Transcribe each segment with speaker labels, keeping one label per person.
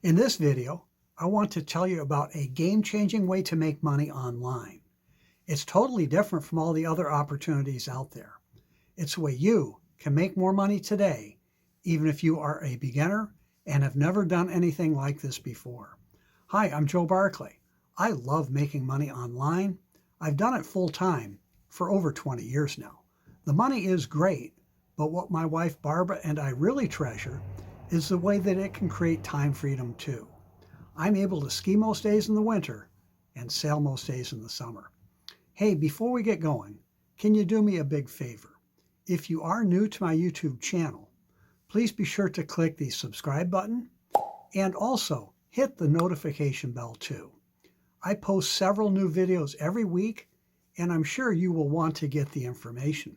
Speaker 1: In this video, I want to tell you about a game-changing way to make money online. It's totally different from all the other opportunities out there. It's a way you can make more money today, even if you are a beginner and have never done anything like this before. Hi, I'm Joe Barclay. I love making money online. I've done it full time for over 20 years now. The money is great, but what my wife Barbara and I really treasure is the way that it can create time freedom too. I'm able to ski most days in the winter and sail most days in the summer. Hey, before we get going, can you do me a big favor? If you are new to my YouTube channel, please be sure to click the subscribe button and also hit the notification bell too. I post several new videos every week, and I'm sure you will want to get the information.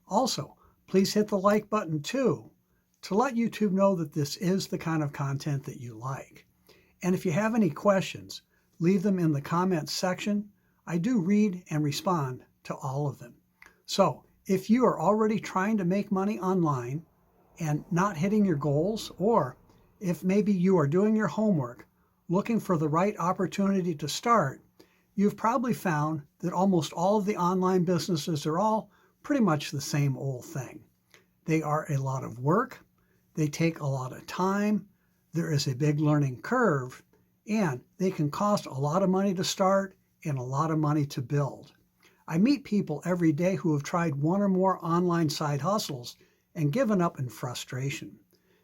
Speaker 1: Also, please hit the like button too to let YouTube know that this is the kind of content that you like. And if you have any questions, leave them in the comments section. I do read and respond to all of them. So if you are already trying to make money online and not hitting your goals, or if maybe you are doing your homework, looking for the right opportunity to start, you've probably found that almost all of the online businesses are all pretty much the same old thing. They are a lot of work. They take a lot of time. There is a big learning curve, and they can cost a lot of money to start and a lot of money to build. I meet people every day who have tried one or more online side hustles and given up in frustration.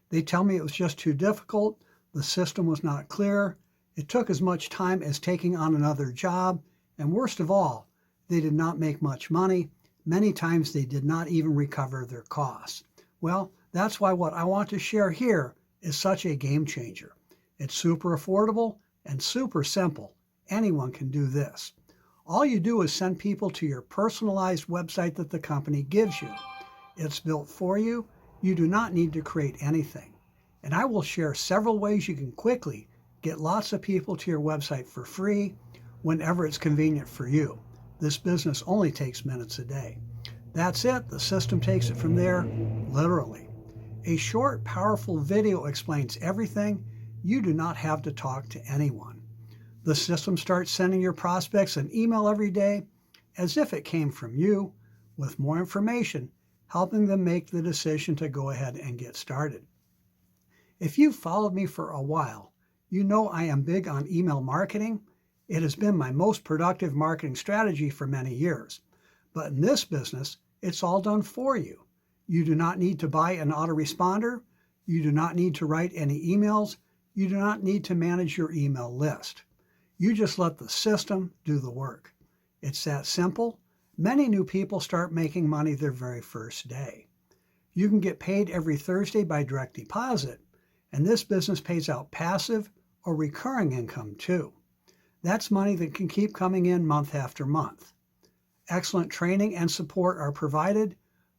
Speaker 1: They tell me it was just too difficult, the system was not clear, it took as much time as taking on another job, and worst of all, they did not make much money. Many times they did not even recover their costs. Well, that's why what I want to share here is such a game changer. It's super affordable and super simple. Anyone can do this. All you do is send people to your personalized website that the company gives you. It's built for you. You do not need to create anything. And I will share several ways you can quickly get lots of people to your website for free whenever it's convenient for you. This business only takes minutes a day. That's it. The system takes it from there, literally. A short, powerful video explains everything. You do not have to talk to anyone. The system starts sending your prospects an email every day as if it came from you with more information, helping them make the decision to go ahead and get started. If you've followed me for a while, you know I am big on email marketing. It has been my most productive marketing strategy for many years. But in this business, it's all done for you. You do not need to buy an autoresponder. You do not need to write any emails. You do not need to manage your email list. You just let the system do the work. It's that simple. Many new people start making money their very first day. You can get paid every Thursday by direct deposit, and this business pays out passive or recurring income too. That's money that can keep coming in month after month. Excellent training and support are provided.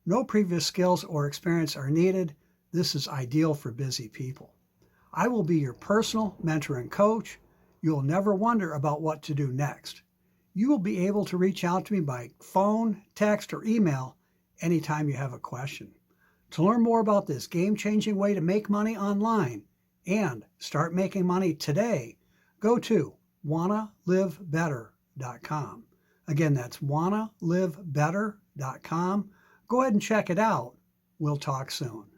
Speaker 1: No previous skills or experience are needed. This is ideal for busy people. I will be your personal mentor and coach. You will never wonder about what to do next. You will be able to reach out to me by phone, text, or email anytime you have a question. To learn more about this game-changing way to make money online and start making money today, go to wannalivebetter.com. Again, that's wannalivebetter.com. Go ahead and check it out. We'll talk soon.